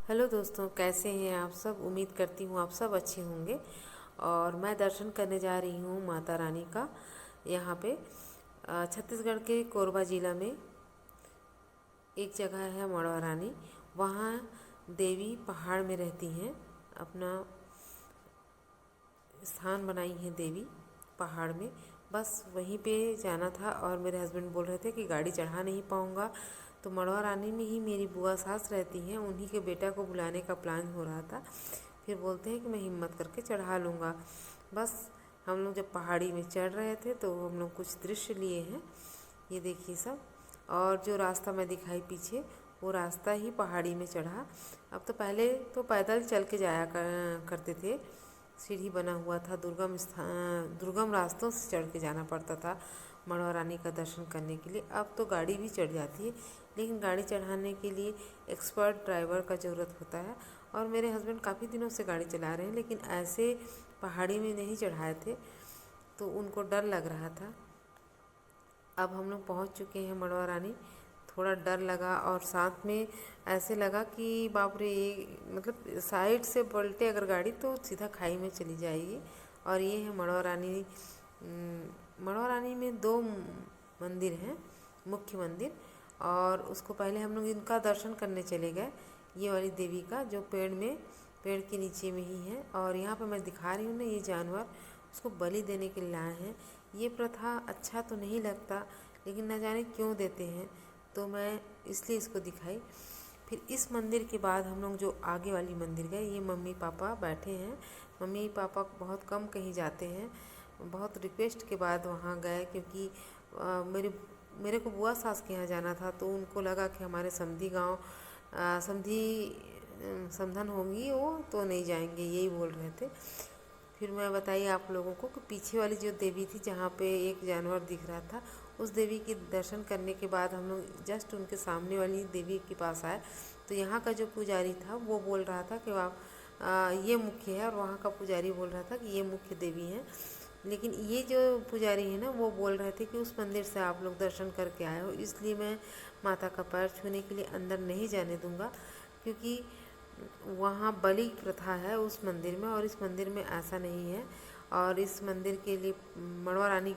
Hello दोस्तों, कैसे हैं आप सब। उम्मीद करती हूँ आप सब अच्छे होंगे। और मैं दर्शन करने जा रही हूँ माता रानी का। यहाँ पे छत्तीसगढ़ के कोरबा ज़िला में एक जगह है मड़वा रानी। वहाँ देवी पहाड़ में रहती हैं, अपना स्थान बनाई है देवी पहाड़ में। बस वहीं पे जाना था और मेरे हस्बैंड बोल रहे थे कि गाड़ी चढ़ा नहीं पाऊँगा, तो मड़वा रानी में ही मेरी बुआ सास रहती हैं, उन्हीं के बेटा को बुलाने का प्लान हो रहा था। फिर बोलते हैं कि मैं हिम्मत करके चढ़ा लूँगा। बस हम लोग जब पहाड़ी में चढ़ रहे थे तो हम लोग कुछ दृश्य लिए हैं, ये देखिए सब। और जो रास्ता मैं दिखाई पीछे, वो रास्ता ही पहाड़ी में चढ़ा। अब तो पहले तो पैदल चल के जाया करते थे, सीढ़ी बना हुआ था, दुर्गम रास्तों से चढ़ के जाना पड़ता था मड़वा रानी का दर्शन करने के लिए। अब तो गाड़ी भी चढ़ जाती है, लेकिन गाड़ी चढ़ाने के लिए एक्सपर्ट ड्राइवर का ज़रूरत होता है। और मेरे हस्बैंड काफ़ी दिनों से गाड़ी चला रहे हैं, लेकिन ऐसे पहाड़ी में नहीं चढ़ाए थे, तो उनको डर लग रहा था। अब हम लोग पहुँच चुके हैं मड़वा रानी। थोड़ा डर लगा और साथ में ऐसे लगा कि बाप रे, मतलब साइड से पलटे अगर गाड़ी तो सीधा खाई में चली जाएगी। और ये है मड़वा रानी। मड़वा रानी में दो मंदिर हैं, मुख्य मंदिर। और उसको पहले हम लोग इनका दर्शन करने चले गए, ये वाली देवी का, जो पेड़ के नीचे में ही है। और यहाँ पे मैं दिखा रही हूँ ना, ये जानवर उसको बलि देने के लिए लाए हैं। ये प्रथा अच्छा तो नहीं लगता, लेकिन न जाने क्यों देते हैं, तो मैं इसलिए इसको दिखाई। फिर इस मंदिर के बाद हम लोग जो आगे वाली मंदिर गए, ये मम्मी पापा बैठे हैं। मम्मी पापा बहुत कम कहीं जाते हैं, बहुत रिक्वेस्ट के बाद वहाँ गए, क्योंकि मेरे को बुआ सास के यहाँ जाना था, तो उनको लगा कि हमारे समधन होंगी वो, तो नहीं जाएंगे, यही बोल रहे थे। फिर मैं बताइए आप लोगों को कि पीछे वाली जो देवी थी, जहाँ पे एक जानवर दिख रहा था, उस देवी के दर्शन करने के बाद हम लोग जस्ट उनके सामने वाली देवी के पास आए। तो यहाँ का जो पुजारी था वो बोल रहा था कि ये मुख्य है, और वहाँ का पुजारी बोल रहा था कि ये मुख्य देवी हैं। लेकिन ये जो पुजारी है ना, वो बोल रहे थे कि उस मंदिर से आप लोग दर्शन करके आए हो, इसलिए मैं माता का पैर छूने के लिए अंदर नहीं जाने दूंगा, क्योंकि वहाँ बलि प्रथा है उस मंदिर में, और इस मंदिर में ऐसा नहीं है। और इस मंदिर के लिए मड़वा रानी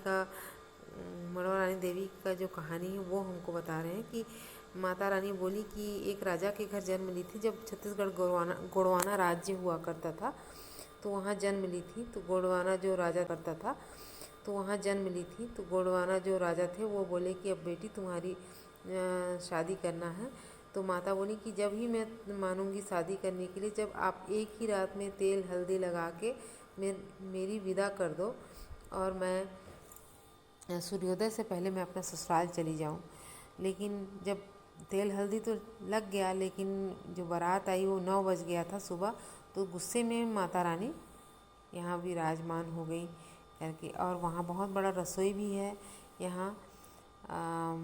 देवी का जो कहानी है वो हमको बता रहे हैं कि माता रानी बोली कि एक राजा के घर जन्म ली थी, जब छत्तीसगढ़ गोंडवाना राज्य हुआ करता था, तो वहाँ जन्म ली थी। तो गोंडवाना जो राजा करता था, तो वहाँ जन्म ली थी। तो गोंडवाना जो राजा थे वो बोले कि अब बेटी तुम्हारी शादी करना है। तो माता बोली कि जब ही मैं मानूंगी शादी करने के लिए, जब आप एक ही रात में तेल हल्दी लगा के मेरी विदा कर दो, और मैं सूर्योदय से पहले मैं अपना ससुराल चली जाऊं। लेकिन जब तेल हल्दी तो लग गया, लेकिन जो बारात आई वो 9 बज गया था सुबह। तो गुस्से में माता रानी यहाँ विराजमान हो गई करके। और वहाँ बहुत बड़ा रसोई भी है यहाँ,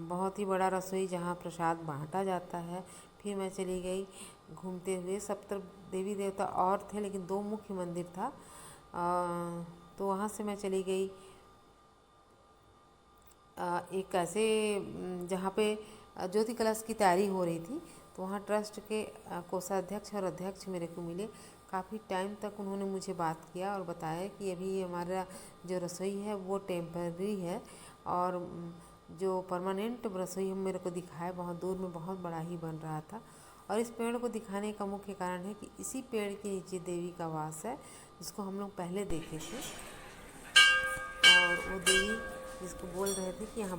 बहुत ही बड़ा रसोई, जहाँ प्रसाद बांटा जाता है। फिर मैं चली गई घूमते हुए। सब तरफ देवी देवता और थे, लेकिन 2 मुख्य मंदिर था। तो वहाँ से मैं चली गई एक ऐसे जहाँ पे ज्योति कलश की तैयारी हो रही थी। तो वहाँ ट्रस्ट के कोषाध्यक्ष और अध्यक्ष मेरे को मिले। काफ़ी टाइम तक उन्होंने मुझे बात किया और बताया कि अभी हमारा जो रसोई है वो टेम्पररी है, और जो परमानेंट रसोई मेरे को दिखाया, बहुत दूर में बहुत बड़ा ही बन रहा था। और इस पेड़ को दिखाने का मुख्य कारण है कि इसी पेड़ के नीचे देवी का वास है, जिसको हम लोग पहले देखे थे। और वो देवी जिसको बोल रहे थे कि यहाँ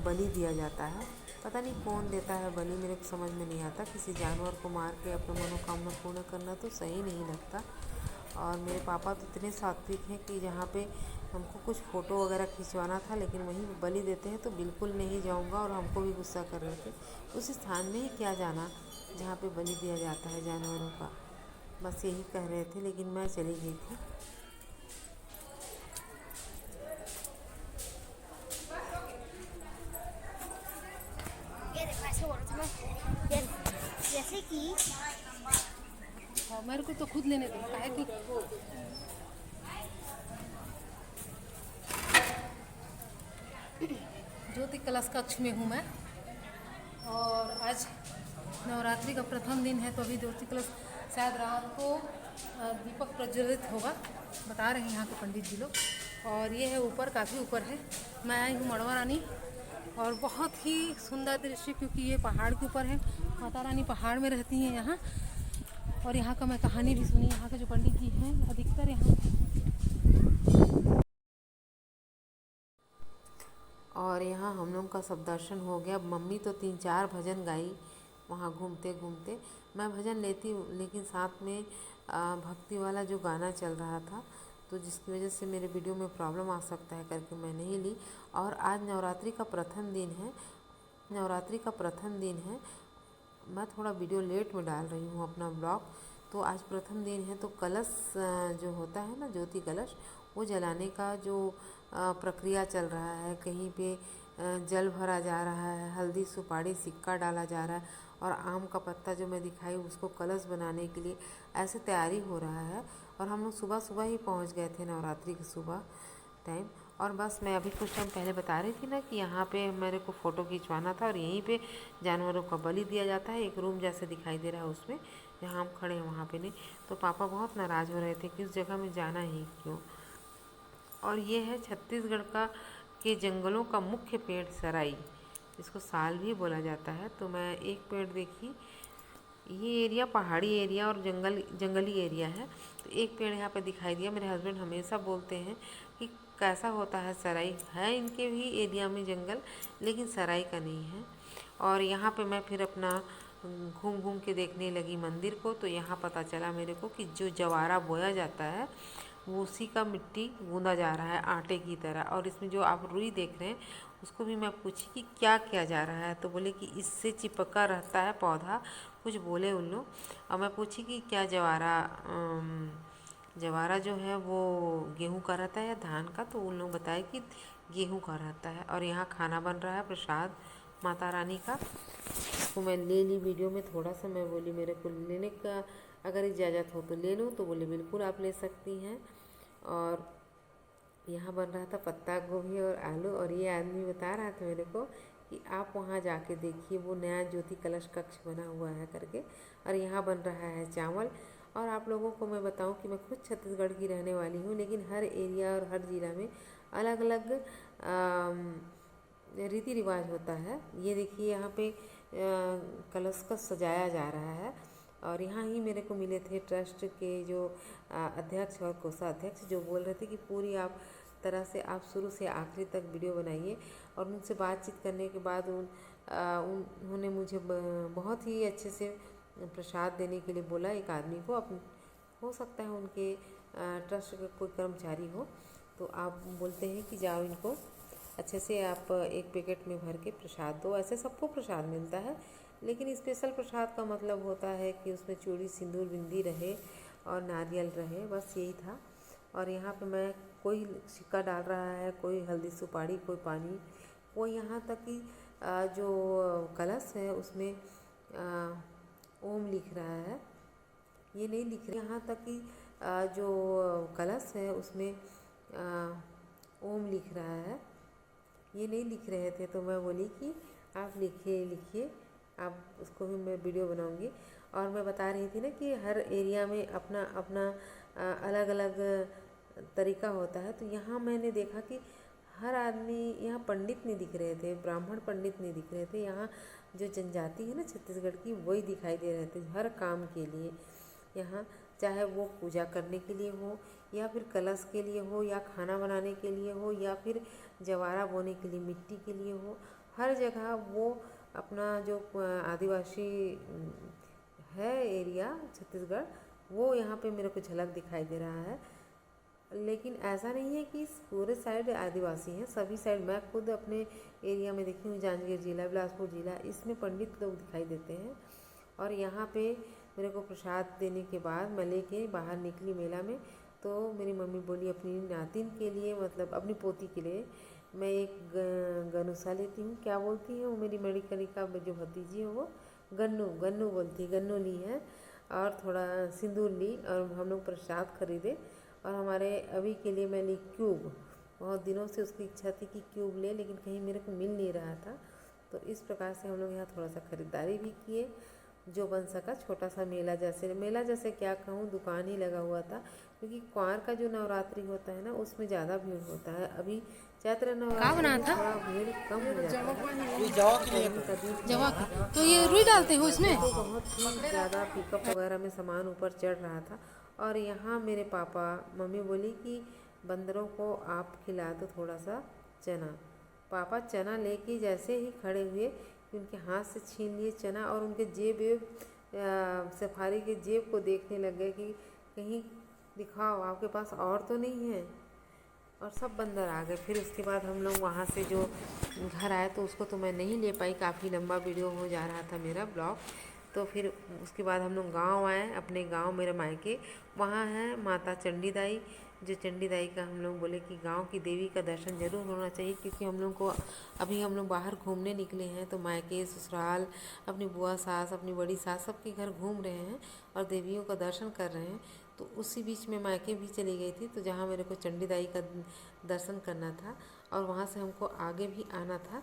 बलि दिया जाता है, पता नहीं कौन देता है बलि, मेरे को समझ में नहीं आता। किसी जानवर को मार के अपना मनोकामना पूर्ण करना तो सही नहीं लगता। और मेरे पापा तो इतने सात्विक हैं कि जहाँ पे हमको कुछ फ़ोटो वगैरह खिंचवाना था, लेकिन वहीं बलि देते हैं तो बिल्कुल नहीं जाऊँगा। और हमको भी गुस्सा कर रहे थे, उस स्थान में ही क्या जाना जहाँ पे बलि दिया जाता है जानवरों का, बस यही कह रहे थे। लेकिन मैं चली गई थी। जैसे कि हाँ, मेरे को तो खुद लेने दो, काहे कि ज्योति कलश कक्ष में हूँ मैं। और आज नवरात्रि का प्रथम दिन है, तो अभी ज्योति कलश शायद रात को दीपक प्रज्वलित होगा, बता रहे हैं यहाँ के पंडित जी लोग। और ये है ऊपर, काफ़ी ऊपर है। मैं आई हूँ मड़वा रानी, और बहुत ही सुंदर दृश्य, क्योंकि ये पहाड़ के ऊपर है। माता रानी पहाड़ में रहती हैं यहाँ। और यहाँ का मैं कहानी भी सुनी, यहाँ के जो पंडित जी हैं अधिकतर यहाँ। और यहाँ हम लोग का सब दर्शन हो गया। मम्मी तो 3-4 भजन गाई वहाँ घूमते घूमते। मैं भजन लेती हूँ, लेकिन साथ में भक्ति वाला जो गाना चल रहा था, तो जिसकी वजह से मेरे वीडियो में प्रॉब्लम आ सकता है करके मैं नहीं ली। और आज नवरात्रि का प्रथम दिन है, मैं थोड़ा वीडियो लेट में डाल रही हूँ अपना ब्लॉग। तो आज प्रथम दिन है, तो कलश जो होता है ना, ज्योति कलश, वो जलाने का जो प्रक्रिया चल रहा है। कहीं पे जल भरा जा रहा है, हल्दी सुपारी सिक्का डाला जा रहा है, और आम का पत्ता जो मैं दिखाई उसको कलश बनाने के लिए ऐसे तैयारी हो रहा है। और हम लोग सुबह सुबह ही पहुंच गए थे, नवरात्रि के सुबह टाइम। और बस मैं अभी कुछ टाइम पहले बता रही थी ना कि यहाँ पे मेरे को फ़ोटो खिंचवाना था, और यहीं पे जानवरों का बलि दिया जाता है। एक रूम जैसे दिखाई दे रहा है उसमें, जहाँ हम खड़े हैं वहाँ पे नहीं। तो पापा बहुत नाराज़ हो रहे थे कि उस जगह में जाना ही क्यों। और ये है छत्तीसगढ़ का के जंगलों का मुख्य पेड़ सराई, इसको साल भी बोला जाता है। तो मैं एक पेड़ देखी, ये एरिया पहाड़ी एरिया और जंगली एरिया है। तो एक पेड़ यहाँ पे दिखाई दिया। मेरे हस्बैंड हमेशा बोलते हैं कि कैसा होता है सराई, है इनके भी एरिया में जंगल, लेकिन सराई का नहीं है। और यहाँ पे मैं फिर अपना घूम घूम के देखने लगी मंदिर को। तो यहाँ पता चला मेरे को कि जो जवारा बोया जाता है, वो उसी का मिट्टी गूंदा जा रहा है आटे की तरह। और इसमें जो आप रुई देख रहे हैं, उसको भी मैं पूछी कि क्या किया जा रहा है, तो बोले कि इससे चिपका रहता है पौधा, कुछ बोले उन लोग। और मैं पूछी कि क्या जवारा जो है वो गेहूं का रहता है या धान का, तो उन लोग बताए कि गेहूं का रहता है। और यहाँ खाना बन रहा है, प्रसाद माता रानी का। तो मैं ले ली वीडियो में थोड़ा सा। मैं बोली मेरे को लेने का अगर इजाज़त हो तो ले लूँ, तो बोले बिल्कुल आप ले सकती हैं। और यहाँ बन रहा था पत्ता गोभी और आलू। और ये आदमी बता रहा था मेरे को कि आप वहाँ जाके देखिए, वो नया ज्योति कलश कक्ष बना हुआ है करके। और यहाँ बन रहा है चावल। और आप लोगों को मैं बताऊं कि मैं खुद छत्तीसगढ़ की रहने वाली हूँ, लेकिन हर एरिया और हर ज़िला में अलग अलग रीति रिवाज होता है। ये देखिए यहाँ पे कलश का सजाया जा रहा है। और यहाँ ही मेरे को मिले थे ट्रस्ट के जो अध्यक्ष और कोषाध्यक्ष, जो बोल रहे थे कि पूरी आप तरह से आप शुरू से आखिरी तक वीडियो बनाइए। और उनसे बातचीत करने के बाद उन्होंने मुझे बहुत ही अच्छे से प्रसाद देने के लिए बोला। एक आदमी को, हो सकता है उनके ट्रस्ट का कोई कर्मचारी हो, तो आप बोलते हैं कि जाओ इनको अच्छे से आप एक पैकेट में भर के प्रसाद दो। ऐसे सबको प्रसाद मिलता है, लेकिन स्पेशल प्रसाद का मतलब होता है कि उसमें चूड़ी सिंदूर बिंदी रहे और नारियल रहे, बस यही था। और यहाँ पे मैं, कोई सिक्का डाल रहा है, कोई हल्दी सुपारी, कोई पानी, कोई यहाँ तक कि जो कलश है उसमें ओम लिख रहा है। ये नहीं लिख रहा, यहाँ तक कि जो कलश है उसमें ओम लिख रहा है, ये नहीं लिख रहे थे। तो मैं बोली कि आप लिखिए, आप उसको भी मैं वीडियो बनाऊंगी। और मैं बता रही थी ना कि हर एरिया में अपना अपना अलग अलग तरीका होता है। तो यहाँ मैंने देखा कि हर आदमी, यहाँ पंडित नहीं दिख रहे थे, ब्राह्मण पंडित नहीं दिख रहे थे। यहाँ जो जनजाति है ना छत्तीसगढ़ की, वही दिखाई दे रहे थे हर काम के लिए। यहाँ चाहे वो पूजा करने के लिए हो, या फिर कलश के लिए हो, या खाना बनाने के लिए हो, या फिर जवारा बोने के लिए मिट्टी के लिए हो, हर जगह वो अपना जो आदिवासी है एरिया छत्तीसगढ़, वो यहाँ पे मेरे को झलक दिखाई दे रहा है। लेकिन ऐसा नहीं है कि पूरे साइड आदिवासी हैं, सभी साइड। मैं खुद अपने एरिया में देखी हूँ, जांजगीर जिला, बिलासपुर जिला, इसमें पंडित लोग दिखाई देते हैं। और यहाँ पे मेरे को प्रसाद देने के बाद मैं लेके बाहर निकली मेला में। तो मेरी मम्मी बोली अपनी नातिन के लिए, मतलब अपनी पोती के लिए, मैं एक गनुसा लेती हूँ। क्या बोलती है वो मेरी मणिकर्णी का जो भतीजी है, वो गन्नू बोलती है, गन्नू ली है। और थोड़ा सिंदूर ली, और हम लोग प्रसाद खरीदे। और हमारे अभी के लिए मैं ली क्यूब, बहुत दिनों से उसकी इच्छा थी कि क्यूब ले, लेकिन कहीं मेरे को मिल नहीं रहा था। तो इस प्रकार से हम लोग यहाँ थोड़ा सा ख़रीदारी भी किए। जो बन सका छोटा सा मेला जैसे क्या कहूँ, दुकान ही लगा हुआ था, क्योंकि कुंवार का जो नवरात्रि होता है ना उसमें ज़्यादा भीड़ होता है। अभी चैत्र कहाँ नवरात्रि बना में था? थोड़ा भीड़ कम हो जाता है। ये जवा के लिए गर्मी का दिन जवा था की तो ये रुई डालते हो इसमें? तो बहुत ही ज़्यादा पिकअप वगैरह में सामान ऊपर चढ़ रहा था। और यहाँ मेरे पापा मम्मी बोली कि बंदरों को आप खिला दो थोड़ा सा चना। पापा चना लेके जैसे ही खड़े हुए कि उनके हाथ से छीन लिए चना, और उनके सफारी के जेब को देखने लग गए कि कहीं दिखाओ आपके पास और तो नहीं है। और सब बंदर आ गए। फिर उसके बाद हम लोग वहाँ से जो घर आए तो उसको तो मैं नहीं ले पाई, काफ़ी लंबा वीडियो हो जा रहा था मेरा ब्लॉग। तो फिर उसके बाद हम लोग गांव आए, अपने गांव मेरे मायके, वहाँ है माता चंडी दाई, जो चंडी दाई का हम लोग बोले कि गांव की देवी का दर्शन ज़रूर होना चाहिए, क्योंकि हम लोग को अभी हम लोग बाहर घूमने निकले हैं तो मायके ससुराल अपनी बुआ सास अपनी बड़ी सास सबके घर घूम रहे हैं और देवियों का दर्शन कर रहे हैं। तो उसी बीच में मायके भी चली गई थी, तो जहाँ मेरे को चंडी दाई का दर्शन करना था और वहाँ से हमको आगे भी आना था।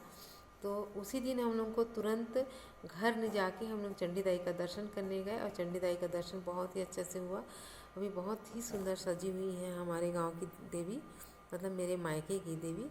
तो उसी दिन हम लोग को तुरंत घर न जाके हम लोग चंडी दाई का दर्शन करने गए, और चंडी दाई का दर्शन बहुत ही अच्छे से हुआ। अभी बहुत ही सुंदर सजी हुई है हमारे गांव की देवी, मतलब मेरे मायके की देवी।